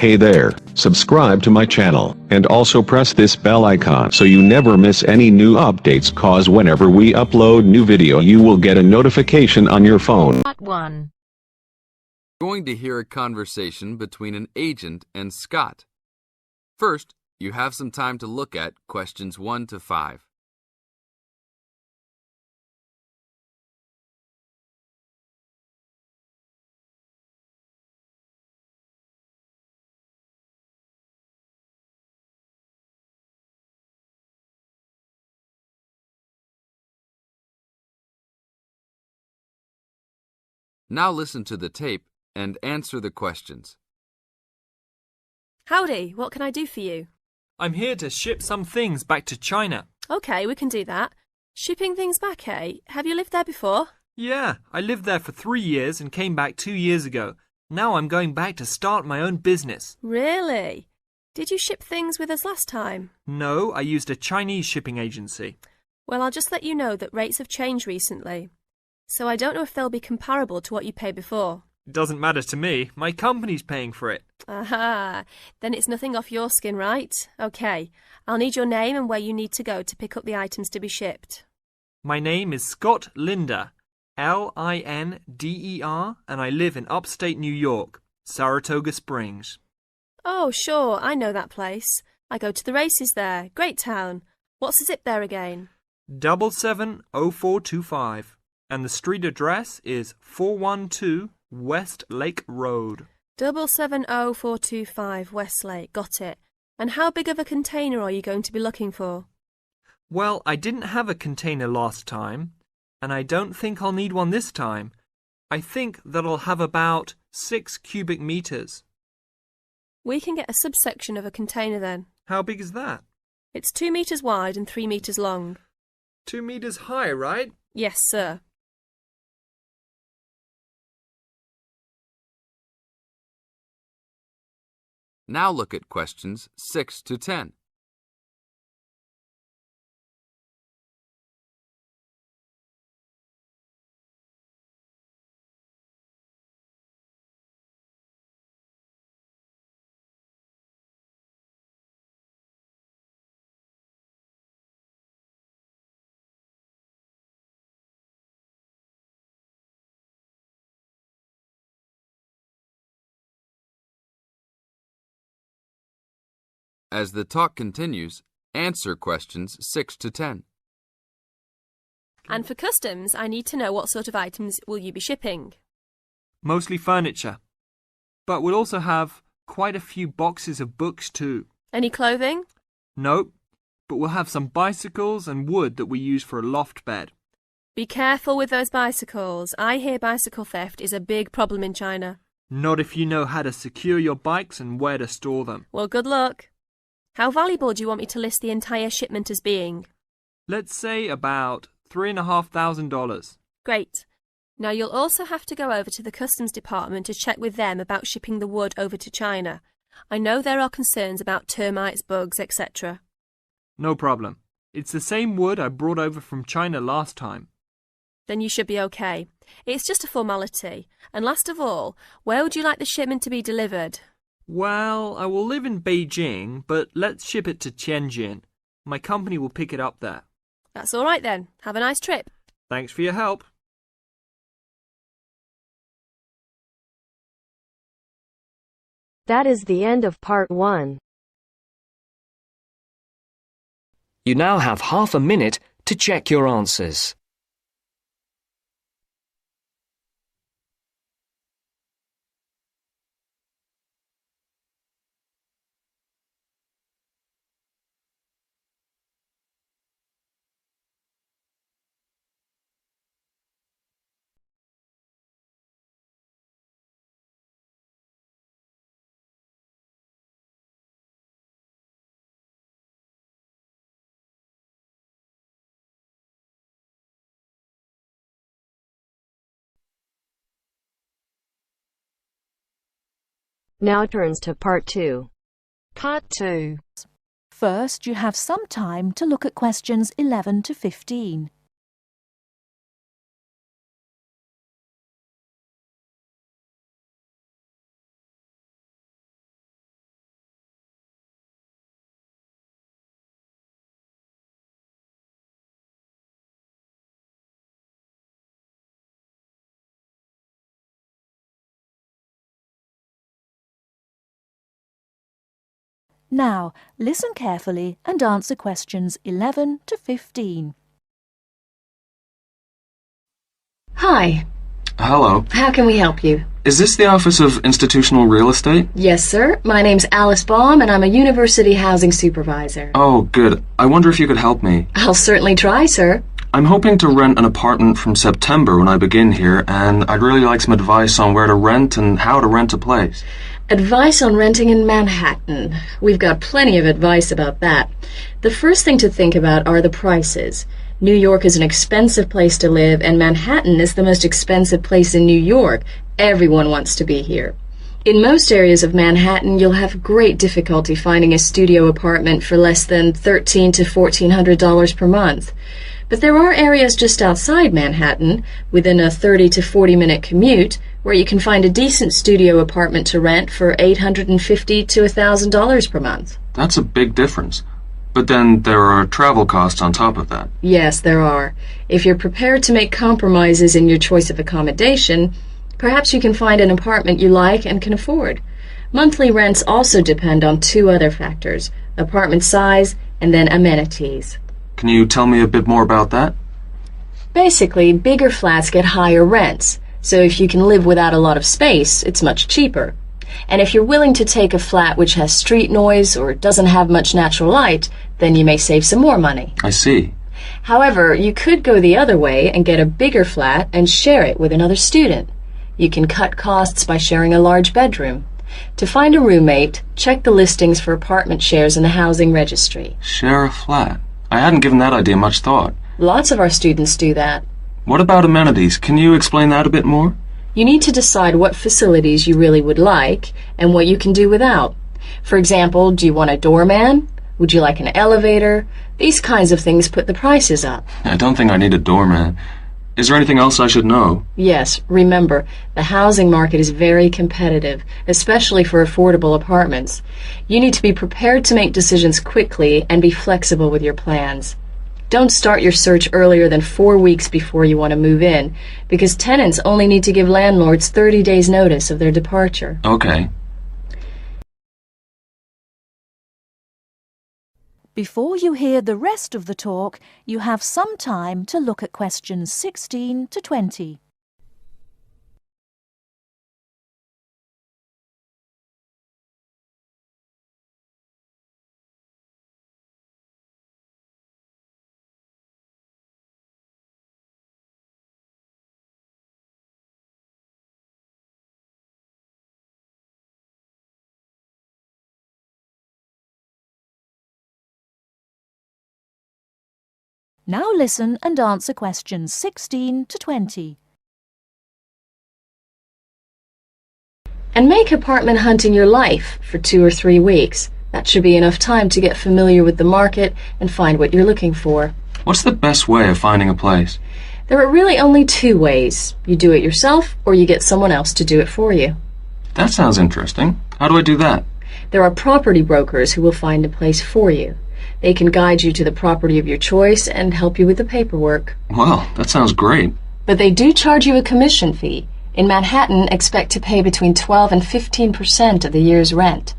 Hey there, subscribe to my channel, and also press this bell icon so you never miss any new updates, cause whenever we upload new video you will get a notification on your phone. Part 1. Going to hear a conversation between an agent and Scott. First, you have some time to look at questions 1 to 5. Now listen to the tape and answer the questions. Howdy, what can I do for you? I'm here to ship some things back to China. Okay, we can do that. Shipping things back, eh? Have you lived there before? Yeah, I lived there for 3 years and came back 2 years ago. Now I'm going back to start my own business. Really? Did you ship things with us last time? No, I used a Chinese shipping agency. Well, I'll just let you know that rates have changed recently. So I don't know if they'll be comparable to what you paid before. It doesn't matter to me. My company's paying for it. Aha, then it's nothing off your skin, right? Okay, I'll need your name and where you need to go to pick up the items to be shipped. My name is Scott Linder, Linder, and I live in upstate New York, Saratoga Springs. Oh, sure, I know that place. I go to the races there. Great town. What's the zip there again? 770425. And the street address is 412 West Lake Road. 770425 Westlake, got it. And how big of a container are you going to be looking for? Well, I didn't have a container last time, and I don't think I'll need one this time. I think that I'll have about 6 cubic meters. We can get a subsection of a container then. How big is that? It's 2 meters wide and 3 meters long. 2 meters high, right? Yes, sir. Now look at questions 6 to 10. As the talk continues, answer questions 6 to 10. And for customs, I need to know what sort of items will you be shipping? Mostly furniture. But we'll also have quite a few boxes of books too. Any clothing? Nope, but we'll have some bicycles and wood that we use for a loft bed. Be careful with those bicycles. I hear bicycle theft is a big problem in China. Not if you know how to secure your bikes and where to store them. Well, good luck. How valuable do you want me to list the entire shipment as being? Let's say about $3,500. Great. Now you'll also have to go over to the customs department to check with them about shipping the wood over to China. I know there are concerns about termites, bugs, etc. No problem. It's the same wood I brought over from China last time. Then you should be okay. It's just a formality. And last of all, where would you like the shipment to be delivered? Well, I will live in Beijing, but let's ship it to Tianjin. My company will pick it up there. That's all right then. Have a nice trip. Thanks for your help. That is the end of part 1. You now have half a minute to check your answers. Now turns to part 2. Part 2. First, you have some time to look at questions 11 to 15. Now, listen carefully and answer questions 11 to 15. Hi, Hello. how can we help you? Is this the Office of Institutional Real Estate? Yes, sir. My name's Alice Baum, and I'm a university housing supervisor. Oh, good. I wonder if you could help me. I'll certainly try, sir. I'm hoping to rent an apartment from September when I begin here, and I'd really like some advice on where to rent and how to rent a place. Advice on renting in Manhattan. We've got plenty of advice about that. The first thing to think about are the prices. New York is an expensive place to live, and Manhattan is the most expensive place in New York. Everyone wants to be here. In most areas of Manhattan, you'll have great difficulty finding a studio apartment for less than $1,300 to $1,400 per month. But there are areas just outside Manhattan, within a 30 to 40-minute commute, where you can find a decent studio apartment to rent for $850 to $1,000 per month. That's a big difference. But then there are travel costs on top of that. Yes, there are. If you're prepared to make compromises in your choice of accommodation, perhaps you can find an apartment you like and can afford. Monthly rents also depend on two other factors: apartment size and then amenities. Can you tell me a bit more about that? Basically, bigger flats get higher rents, so if you can live without a lot of space, it's much cheaper. And if you're willing to take a flat which has street noise or doesn't have much natural light, then you may save some more money. I see. However, you could go the other way and get a bigger flat and share it with another student. You can cut costs by sharing a large bedroom. To find a roommate, check the listings for apartment shares in the housing registry. Share a flat. I hadn't given that idea much thought. Lots of our students do that. What about amenities? Can you explain that a bit more? You need to decide what facilities you really would like and what you can do without. For example, do you want a doorman? Would you like an elevator? These kinds of things put the prices up. I don't think I need a doorman. Is there anything else I should know? Yes, remember, the housing market is very competitive, especially for affordable apartments. You need to be prepared to make decisions quickly and be flexible with your plans. Don't start your search earlier than 4 weeks before you want to move in, because tenants only need to give landlords 30 days notice of their departure. Okay. Before you hear the rest of the talk, you have some time to look at questions 16 to 20. Now listen and answer questions 16 to 20. And make apartment hunting your life for 2 or 3 weeks. That should be enough time to get familiar with the market and find what you're looking for. What's the best way of finding a place? There are really only 2 ways. You do it yourself, or you get someone else to do it for you. That sounds interesting. How do I do that? There are property brokers who will find a place for you. They can guide you to the property of your choice and help you with the paperwork. Wow, that sounds great. But they do charge you a commission fee. In Manhattan, expect to pay between 12 and 15% of the year's rent.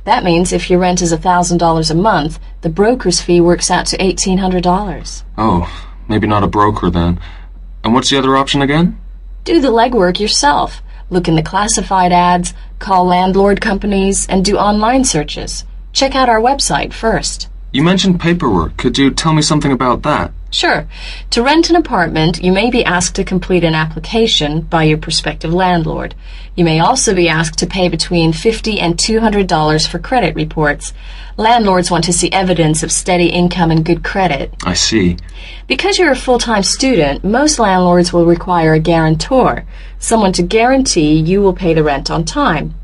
That means if your rent is $1,000 a month, the broker's fee works out to $1,800. Oh, maybe not a broker then. And what's the other option again? Do the legwork yourself. Look in the classified ads, call landlord companies, and do online searches. Check out our website first. You mentioned paperwork. Could you tell me something about that? Sure. To rent an apartment, you may be asked to complete an application by your prospective landlord. You may also be asked to pay between $50 and $200 for credit reports. Landlords want to see evidence of steady income and good credit. I see. Because you're a full-time student, most landlords will require a guarantor, someone to guarantee you will pay the rent on time.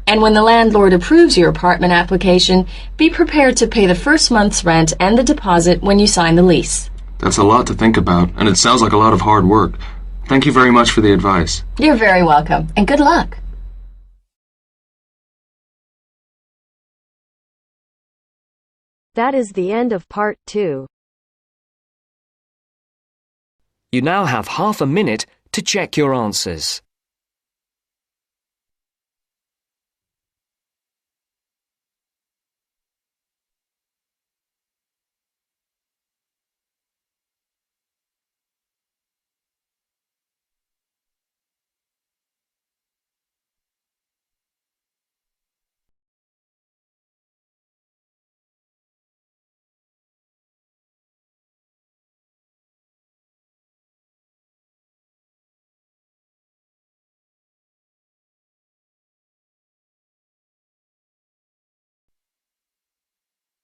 And when the landlord approves your apartment application, be prepared to pay the first month's rent and the deposit when you sign the lease. That's a lot to think about, and it sounds like a lot of hard work. Thank you very much for the advice. You're very welcome, and good luck. That is the end of part 2. You now have half a minute to check your answers.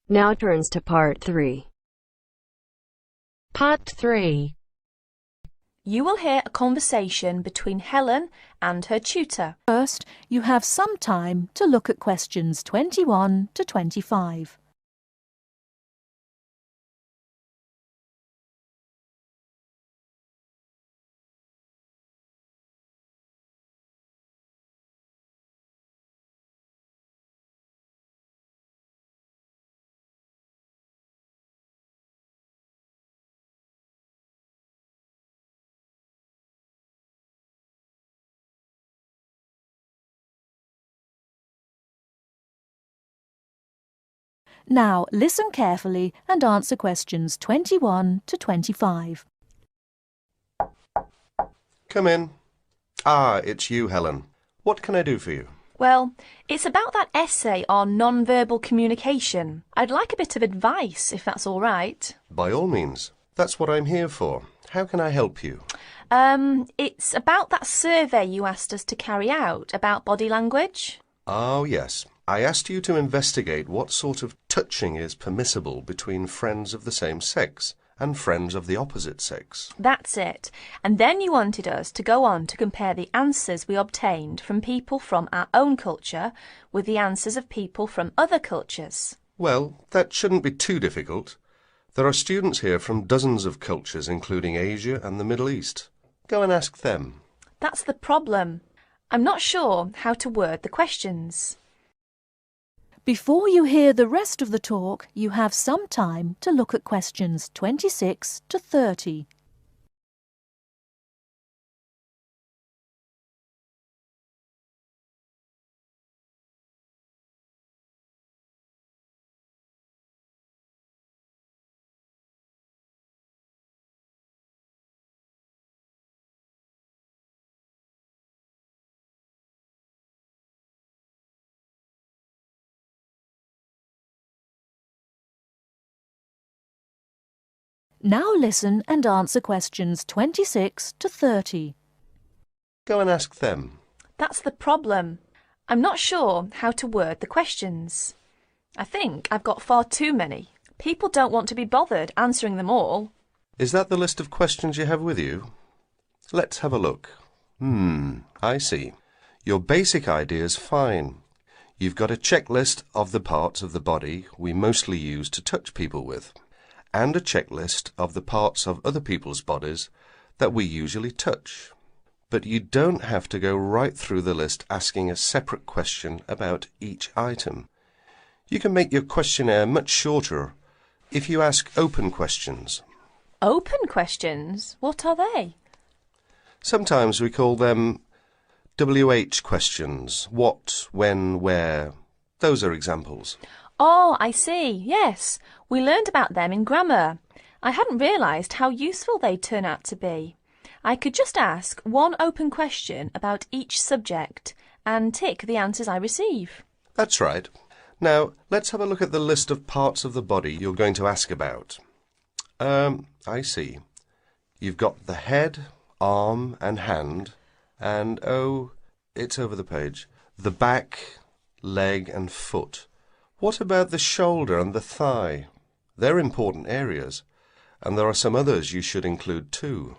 Now turns to part 3. Part 3. You will hear a conversation between Helen and her tutor. First, you have some time to look at questions 21 to 25. Now listen carefully and answer questions 21 to 25. Come in. Ah, it's you, Helen. What can I do for you? Well, it's about that essay on non-verbal communication. I'd like a bit of advice, if that's all right. By all means. That's what I'm here for. How can I help you? It's about that survey you asked us to carry out about body language. Oh, yes. I asked you to investigate what sort of touching is permissible between friends of the same sex and friends of the opposite sex. That's it. And then you wanted us to go on to compare the answers we obtained from people from our own culture with the answers of people from other cultures. Well, that shouldn't be too difficult. There are students here from dozens of cultures, including Asia and the Middle East. Go and ask them. That's the problem. I'm not sure how to word the questions. Before you hear the rest of the talk, you have some time to look at questions 26 to 30. Now listen and answer questions 26 to 30. Go and ask them. That's the problem. I'm not sure how to word the questions. I think I've got far too many. People don't want to be bothered answering them all. Is that the list of questions you have with you? Let's have a look. I see. Your basic idea is fine. You've got a checklist of the parts of the body we mostly use to touch people with, and a checklist of the parts of other people's bodies that we usually touch. But you don't have to go right through the list asking a separate question about each item. You can make your questionnaire much shorter if you ask open questions. Open questions? What are they? Sometimes we call them WH questions. What, when, where. Those are examples. Oh, I see. Yes, we learned about them in grammar. I hadn't realised how useful they'd turn out to be. I could just ask one open question about each subject and tick the answers I receive. That's right. Now, let's have a look at the list of parts of the body you're going to ask about. I see. You've got the head, arm and hand, and, oh, it's over the page, the back, leg and foot. What about the shoulder and the thigh? They're important areas, and there are some others you should include too.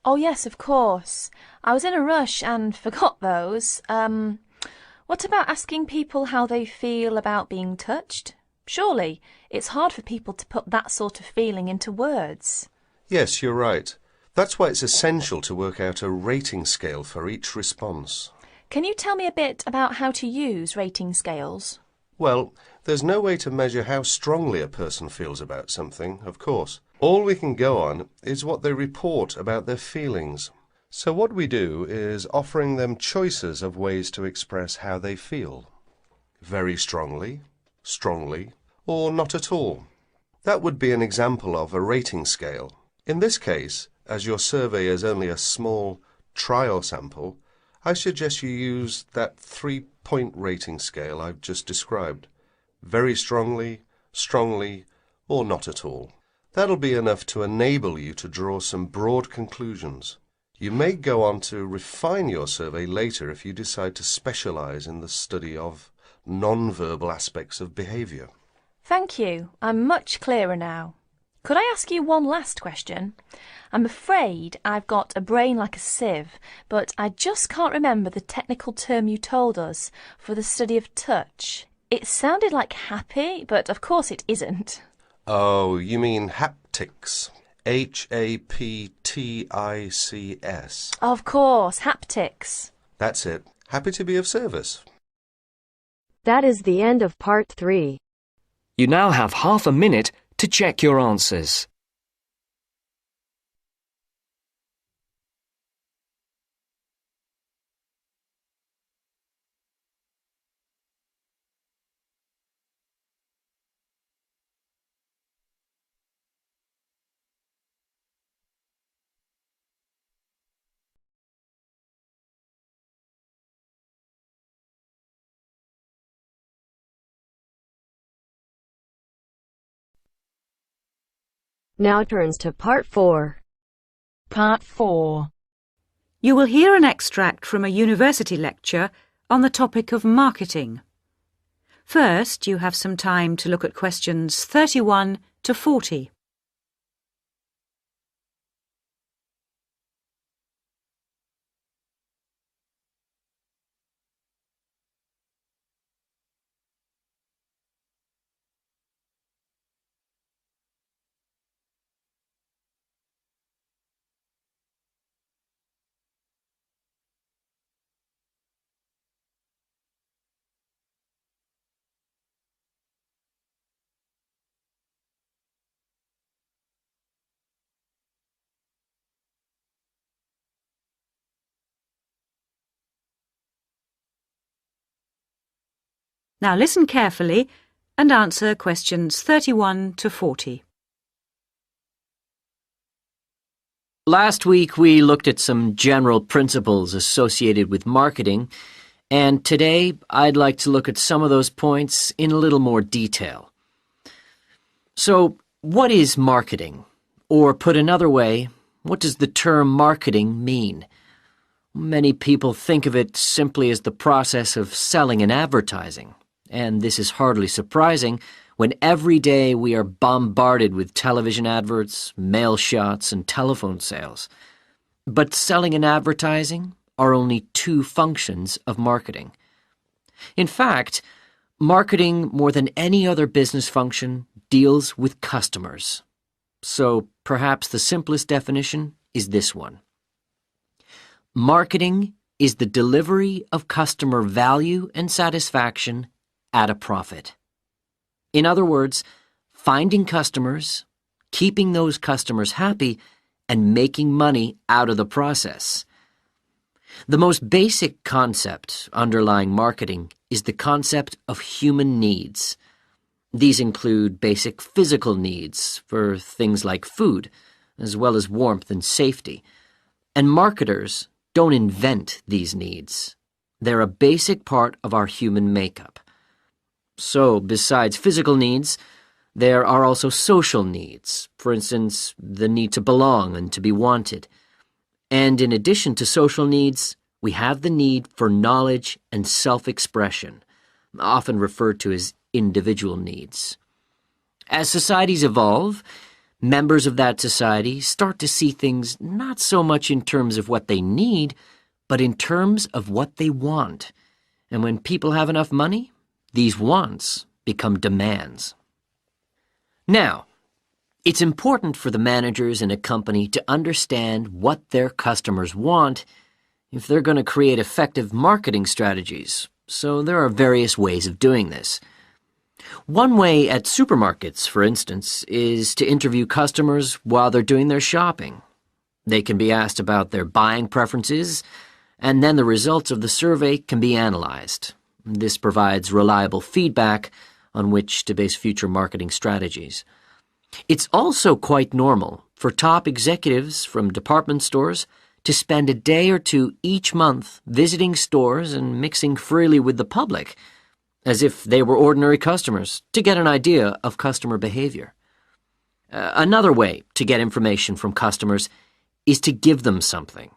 Oh yes, of course. I was in a rush and forgot those. What about asking people how they feel about being touched? Surely it's hard for people to put that sort of feeling into words. Yes, you're right. That's why it's essential to work out a rating scale for each response. Can you tell me a bit about how to use rating scales? Well, there's no way to measure how strongly a person feels about something, of course. All we can go on is what they report about their feelings. So what we do is offering them choices of ways to express how they feel. Very strongly, strongly, or not at all. That would be an example of a rating scale. In this case, as your survey is only a small trial sample, I suggest you use that 3-point rating scale I've just described. Very strongly, strongly, or not at all. That'll be enough to enable you to draw some broad conclusions. You may go on to refine your survey later if you decide to specialise in the study of non-verbal aspects of behaviour. Thank you. I'm much clearer now. Could I ask you one last question? I'm afraid I've got a brain like a sieve, but I just can't remember the technical term you told us for the study of touch. It sounded like happy, but of course it isn't. Oh, you mean haptics. Haptics. Of course, haptics. That's it. Happy to be of service. That is the end of part 3. You now have half a minute to check your answers. Now turns to part 4. Part 4. You will hear an extract from a university lecture on the topic of marketing. First, you have some time to look at questions 31 to 40. Now listen carefully and answer questions 31 to 40. Last week we looked at some general principles associated with marketing, and today I'd like to look at some of those points in a little more detail. So, what is marketing? Or put another way, what does the term marketing mean? Many people think of it simply as the process of selling and advertising. And this is hardly surprising when every day we are bombarded with television adverts, mail shots, and telephone sales. But selling and advertising are only two functions of marketing. In fact, marketing, more than any other business function, deals with customers. So perhaps the simplest definition is this one. Marketing is the delivery of customer value and satisfaction at a profit. In other words, finding customers, keeping those customers happy, and making money out of the process. The most basic concept underlying marketing is the concept of human needs. These include basic physical needs for things like food, as well as warmth and safety. And marketers don't invent these needs. They're a basic part of our human makeup. So, besides physical needs, there are also social needs. For instance, the need to belong and to be wanted. And in addition to social needs, we have the need for knowledge and self-expression, often referred to as individual needs. As societies evolve, members of that society start to see things not so much in terms of what they need, but in terms of what they want. And when people have enough money, these wants become demands. Now, it's important for the managers in a company to understand what their customers want if they're going to create effective marketing strategies, so there are various ways of doing this. One way at supermarkets, for instance, is to interview customers while they're doing their shopping. They can be asked about their buying preferences, and then the results of the survey can be analyzed. This provides reliable feedback on which to base future marketing strategies. It's also quite normal for top executives from department stores to spend a day or two each month visiting stores and mixing freely with the public, as if they were ordinary customers, to get an idea of customer behavior. Another way to get information from customers is to give them something.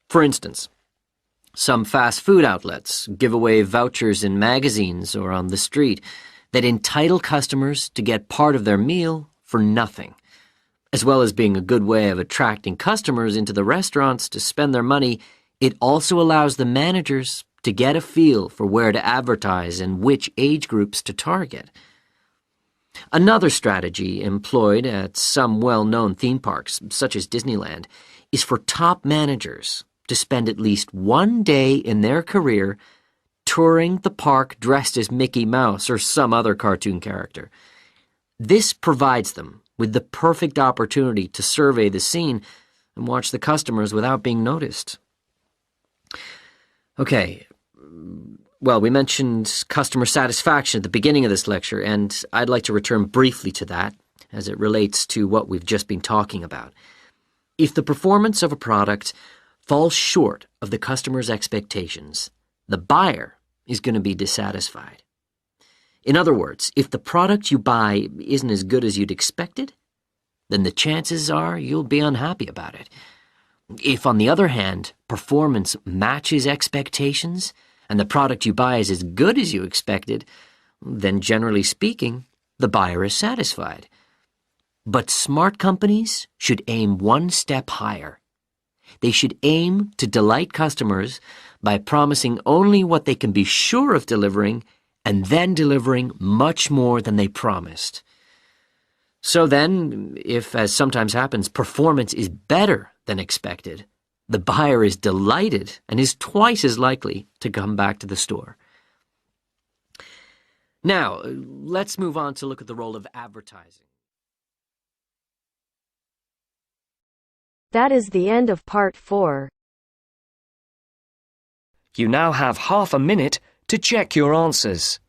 For instance, some fast food outlets give away vouchers in magazines or on the street. that entitle customers to get part of their meal for nothing. As well as being a good way of attracting customers into the restaurants to spend their money, it also allows the managers to get a feel for where to advertise and which age groups to target. Another strategy employed at some well-known theme parks, such as Disneyland, is for top managers to spend at least one day in their career touring the park dressed as Mickey Mouse or some other cartoon character. This provides them with the perfect opportunity to survey the scene and watch the customers without being noticed. Okay, well, we mentioned customer satisfaction at the beginning of this lecture, and I'd like to return briefly to that as it relates to what we've just been talking about. If the performance of a product falls short of the customer's expectations, the buyer is going to be dissatisfied. In other words, if the product you buy isn't as good as you'd expected, then the chances are you'll be unhappy about it. If, on the other hand, performance matches expectations and the product you buy is as good as you expected, then generally speaking, the buyer is satisfied. But smart companies should aim one step higher. They should aim to delight customers by promising only what they can be sure of delivering and then delivering much more than they promised. So then, if, as sometimes happens, performance is better than expected, the buyer is delighted and is twice as likely to come back to the store. Now, let's move on to look at the role of advertising. That is the end of part 4. You now have half a minute to check your answers.